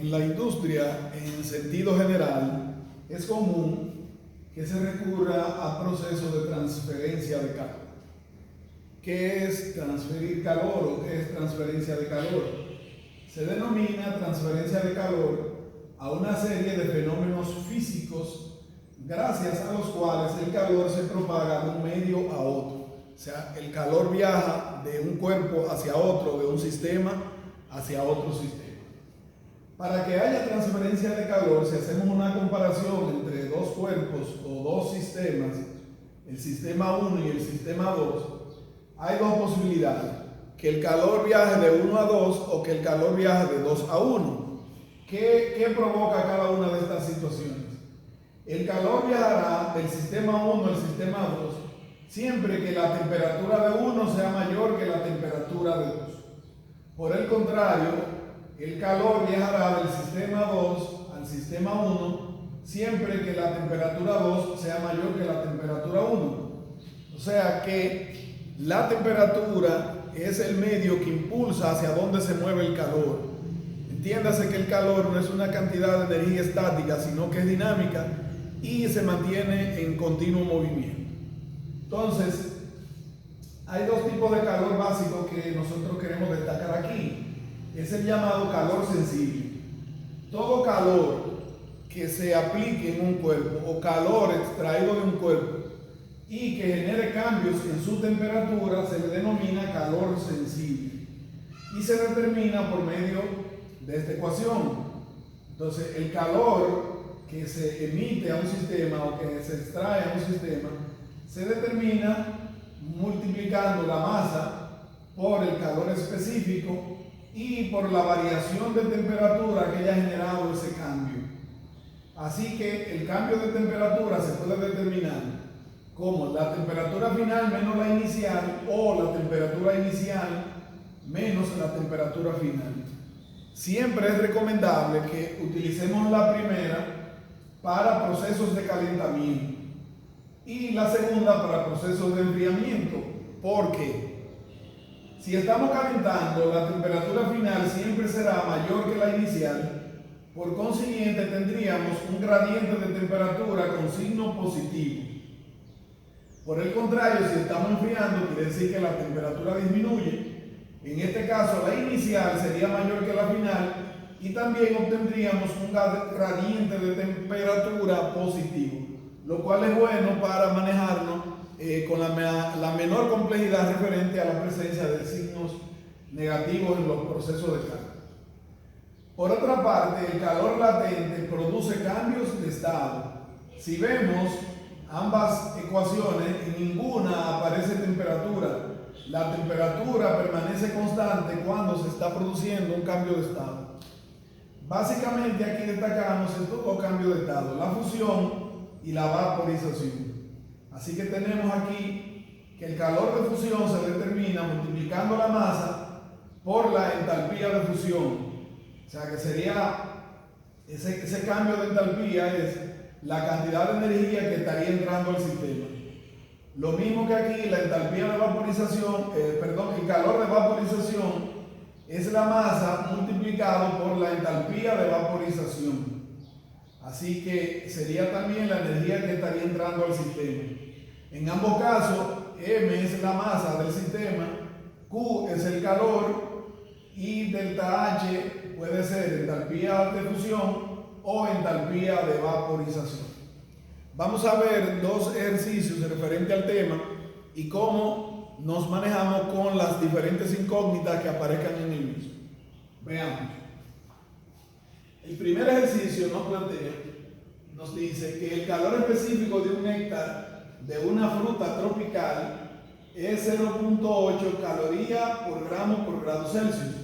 En la industria, en sentido general, es común que se recurra a procesos de transferencia de calor. ¿Qué es transferir calor o qué es transferencia de calor? Se denomina transferencia de calor a una serie de fenómenos físicos gracias a los cuales el calor se propaga de un medio a otro. O sea, el calor viaja de un cuerpo hacia otro, de un sistema hacia otro sistema. Para que haya transferencia de calor, si hacemos una comparación entre dos cuerpos o dos sistemas, el sistema 1 y el sistema 2, hay dos posibilidades: que el calor viaje de 1 a 2 o que el calor viaje de 2 a 1. ¿Qué provoca cada una de estas situaciones? El calor viajará del sistema 1 al sistema 2 siempre que la temperatura de 1 sea mayor que la temperatura de 2. Por el contrario, el calor viajará del sistema 2 al sistema 1 siempre que la temperatura 2 sea mayor que la temperatura 1. O sea que la temperatura es el medio que impulsa hacia dónde se mueve el calor. Entiéndase que el calor no es una cantidad de energía estática, sino que es dinámica y se mantiene en continuo movimiento. Entonces, hay dos tipos de calor básico que nosotros queremos destacar aquí. Es el llamado calor sensible. Todo calor que se aplique en un cuerpo o calor extraído de un cuerpo y que genere cambios en su temperatura se le denomina calor sensible y se determina por medio de esta ecuación. Entonces, el calor que se emite a un sistema o que se extrae a un sistema se determina multiplicando la masa por el calor específico y por la variación de temperatura que haya generado ese cambio. Así que el cambio de temperatura se puede determinar como la temperatura final menos la inicial o la temperatura inicial menos la temperatura final. Siempre es recomendable que utilicemos la primera para procesos de calentamiento y la segunda para procesos de enfriamiento, porque si estamos calentando, la temperatura final siempre será mayor que la inicial. Por consiguiente, tendríamos un gradiente de temperatura con signo positivo. Por el contrario, si estamos enfriando, quiere decir que la temperatura disminuye. En este caso, la inicial sería mayor que la final y también obtendríamos un gradiente de temperatura positivo, lo cual es bueno para manejarnos con la menor complejidad referente a la presencia de signos negativos en los procesos de calor. Por otra parte, el calor latente produce cambios de estado. Si vemos ambas ecuaciones, en ninguna aparece temperatura. La temperatura permanece constante cuando se está produciendo un cambio de estado. Básicamente aquí destacamos estos dos cambios de estado: la fusión y la vaporización. Así que tenemos aquí que el calor de fusión se determina multiplicando la masa por la entalpía de fusión. O sea que sería ese cambio de entalpía es la cantidad de energía que estaría entrando al sistema. Lo mismo que aquí, la entalpía de vaporización, el calor de vaporización es la masa multiplicado por la entalpía de vaporización. Así que sería también la energía que estaría entrando al sistema. En ambos casos, M es la masa del sistema, Q es el calor y delta H puede ser entalpía de fusión o entalpía de vaporización. Vamos a ver dos ejercicios referentes al tema y cómo nos manejamos con las diferentes incógnitas que aparezcan en el mismo. Veamos. El primer ejercicio nos dice que el calor específico de un néctar de una fruta tropical es 0.8 calorías por gramo por grado Celsius.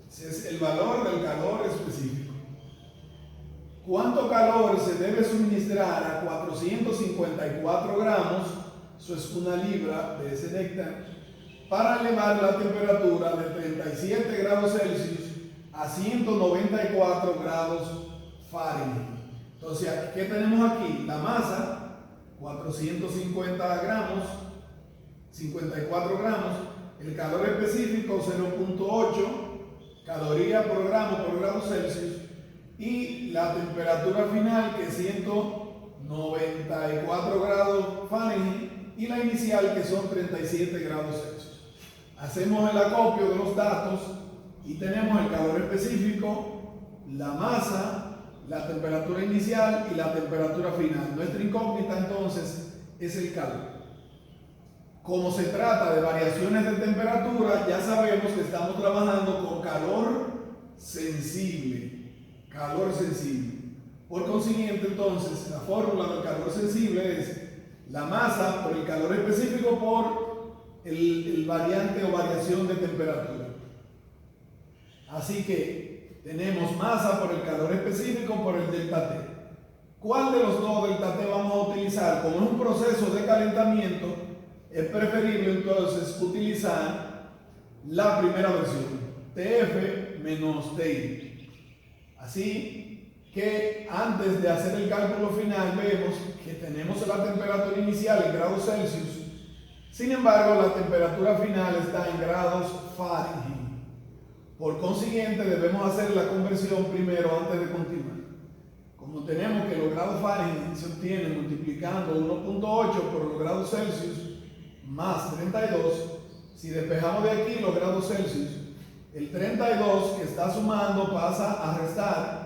Ese es el valor del calor específico. ¿Cuánto calor se debe suministrar a 454 gramos, eso es una libra de ese néctar, para elevar la temperatura de 37 grados Celsius a 194 grados Fahrenheit? Entonces, ¿qué tenemos aquí? La masa, 450 gramos, 54 gramos, el calor específico 0.8 calorías por gramo Celsius, y la temperatura final, que es 194 grados Fahrenheit, y la inicial, que son 37 grados Celsius. Hacemos el acopio de los datos y tenemos el calor específico, la masa, la temperatura inicial y la temperatura final. Nuestra incógnita entonces es el calor. Como se trata de variaciones de temperatura, ya sabemos que estamos trabajando con calor sensible. Calor sensible. Por consiguiente, entonces, la fórmula del calor sensible es la masa por el calor específico por el variante o variación de temperatura. Así que tenemos masa por el calor específico por el delta T. ¿Cuál de los dos delta T vamos a utilizar? Como es un proceso de calentamiento, es preferible entonces utilizar la primera versión, TF menos TI. Así que antes de hacer el cálculo final vemos que tenemos la temperatura inicial en grados Celsius, sin embargo la temperatura final está en grados Fahrenheit. Por consiguiente debemos hacer la conversión primero antes de continuar. Como tenemos que los grados Fahrenheit se obtienen multiplicando 1.8 por los grados Celsius más 32, si despejamos de aquí los grados Celsius, el 32 que está sumando pasa a restar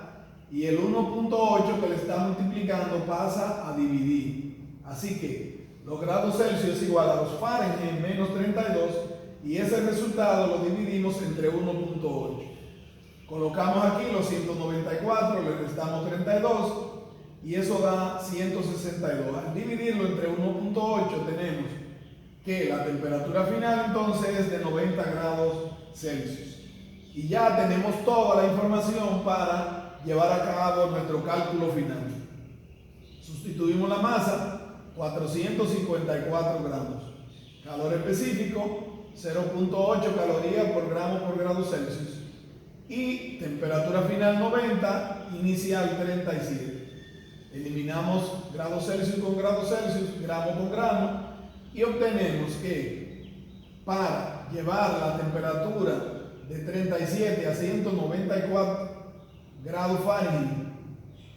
y el 1.8 que le está multiplicando pasa a dividir. Así que los grados Celsius es igual a los Fahrenheit menos 32 y ese resultado lo dividimos entre 1.8. Colocamos aquí los 194, le restamos 32 y eso da 162. Al dividirlo entre 1.8 tenemos que la temperatura final entonces es de 90 grados Celsius. Y ya tenemos toda la información para llevar a cabo nuestro cálculo final. Sustituimos la masa, 454 gramos. Calor específico, 0.8 calorías por grado Celsius. Y temperatura final 90, inicial 37. Eliminamos grados Celsius con grados Celsius, gramo con gramo, y obtenemos que para llevar la temperatura de 37 a 194 grados Fahrenheit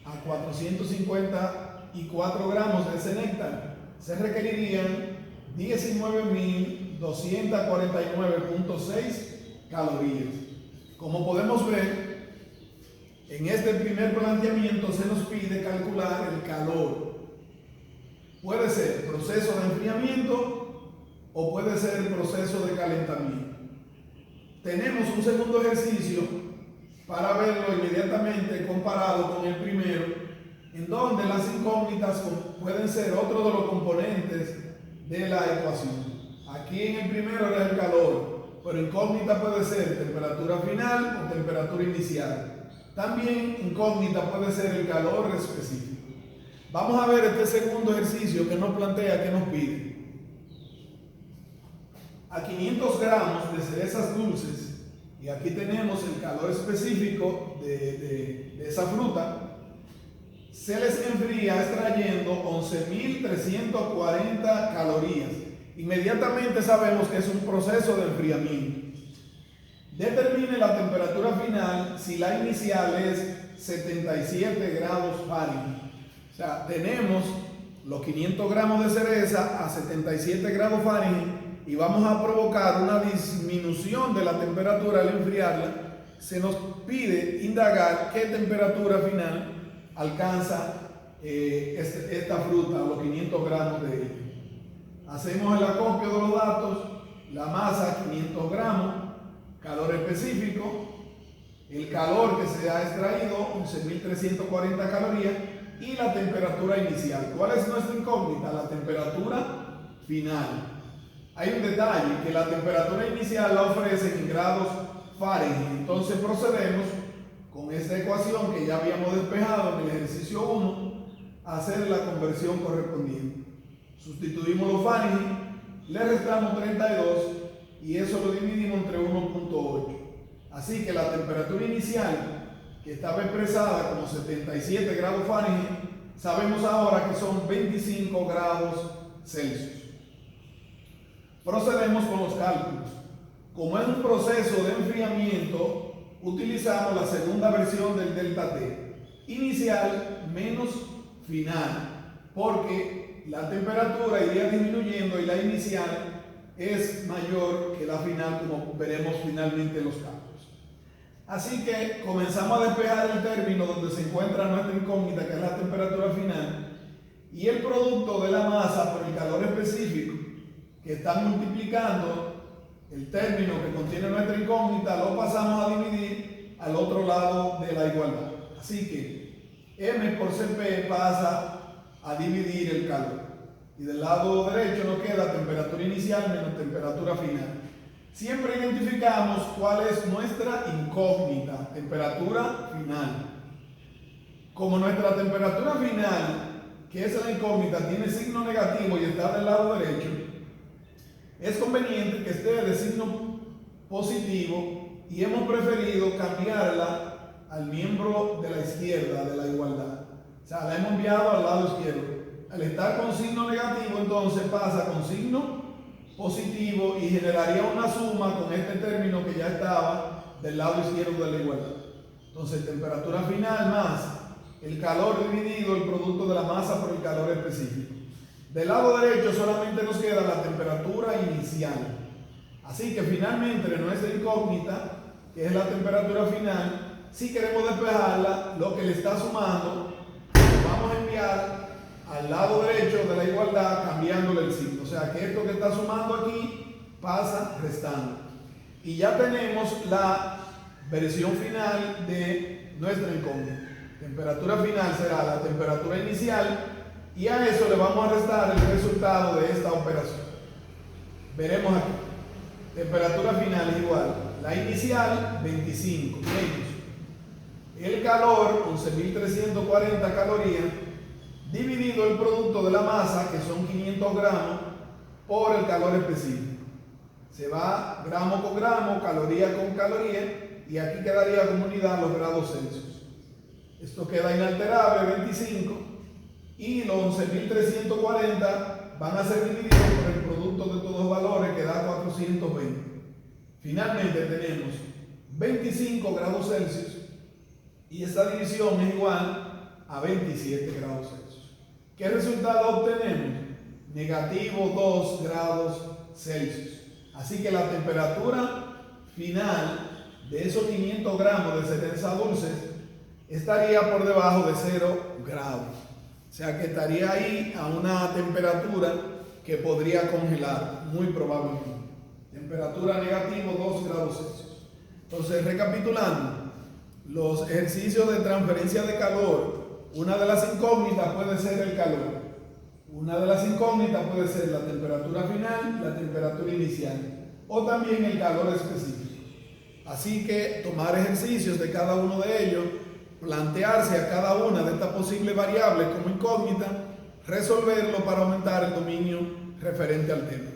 a 454 gramos de ese néctar, se requerirían 19.249.6 calorías. Como podemos ver, en este primer planteamiento se nos pide calcular el calor. Puede ser proceso de enfriamiento o puede ser proceso de calentamiento. Tenemos un segundo ejercicio para verlo inmediatamente comparado con el primero, en donde las incógnitas pueden ser otro de los componentes de la ecuación. Aquí en el primero era el calor, pero incógnita puede ser temperatura final o temperatura inicial. También incógnita puede ser el calor específico. Vamos a ver este segundo ejercicio que nos plantea, que nos pide. A 500 gramos de cerezas dulces, y aquí tenemos el calor específico de esa fruta, se les enfría extrayendo 11.340 calorías. Inmediatamente sabemos que es un proceso de enfriamiento. Determine la temperatura final si la inicial es 77 grados Fahrenheit. O sea, tenemos los 500 gramos de cereza a 77 grados Fahrenheit y vamos a provocar una disminución de la temperatura al enfriarla. Se nos pide indagar qué temperatura final alcanza esta fruta, los 500 gramos de ella. Hacemos el acopio de los datos, la masa 500 gramos, calor específico, el calor que se ha extraído 11.340 calorías y la temperatura inicial. ¿Cuál es nuestra incógnita? La temperatura final. Hay un detalle, que la temperatura inicial la ofrecen en grados Fahrenheit. Entonces procedemos con esta ecuación que ya habíamos despejado en el ejercicio 1 a hacer la conversión correspondiente. Sustituimos los Fahrenheit, le restamos 32 y eso lo dividimos entre 1.8. Así que la temperatura inicial, que estaba expresada como 77 grados Fahrenheit, sabemos ahora que son 25 grados Celsius. Procedemos con los cálculos. Como es un proceso de enfriamiento, utilizamos la segunda versión del delta T. inicial menos final, porque la temperatura iría disminuyendo y la inicial es mayor que la final, como veremos finalmente en los cálculos. Así que comenzamos a despejar el término donde se encuentra nuestra incógnita, que es la temperatura final, y el producto de la masa por el calor específico, que está multiplicando el término que contiene nuestra incógnita, lo pasamos a dividir al otro lado de la igualdad. Así que M por Cp pasa a dividir el calor. Y del lado derecho nos queda temperatura inicial menos temperatura final. Siempre identificamos cuál es nuestra incógnita, temperatura final. Como nuestra temperatura final, que es la incógnita, tiene signo negativo y está del lado derecho, es conveniente que esté de signo positivo y hemos preferido cambiarla al miembro de la izquierda de la igualdad. O sea, la hemos enviado al lado izquierdo. Al estar con signo negativo, entonces pasa con signo positivo y generaría una suma con este término que ya estaba del lado izquierdo de la igualdad. Entonces, temperatura final más el calor dividido el producto de la masa por el calor específico. Del lado derecho solamente nos queda la temperatura inicial. Así que finalmente nuestra incógnita, que es la temperatura final, si queremos despejarla, lo que le está sumando, lo vamos a enviar al lado derecho de la igualdad cambiándole el signo. O sea que esto que está sumando aquí pasa restando. Y ya tenemos la versión final de nuestra incógnita. Temperatura final será la temperatura inicial y a eso le vamos a restar el resultado de esta operación. Veremos aquí. Temperatura final es igual. La inicial 25 menos el calor 11.340 calorías dividido el producto de la masa, que son 500 gramos, por el calor específico. Se va gramo con gramo, caloría con caloría, y aquí quedaría como unidad los grados Celsius. Esto queda inalterable, 25, y los 11.340 van a ser divididos por el producto de todos los valores, que da 420. Finalmente tenemos 25 grados Celsius, y esta división es igual a 27 grados Celsius. ¿Qué resultado obtenemos? Negativo 2 grados Celsius. Así que la temperatura final de esos 500 gramos de cereza dulce estaría por debajo de 0 grados. O sea que estaría ahí a una temperatura que podría congelar, muy probablemente. Temperatura negativo 2 grados Celsius. Entonces, recapitulando, los ejercicios de transferencia de calor, una de las incógnitas puede ser el calor. Una de las incógnitas puede ser la temperatura final y la temperatura inicial, o también el calor específico. Así que tomar ejercicios de cada uno de ellos, plantearse a cada una de estas posibles variables como incógnita, resolverlo para aumentar el dominio referente al tema.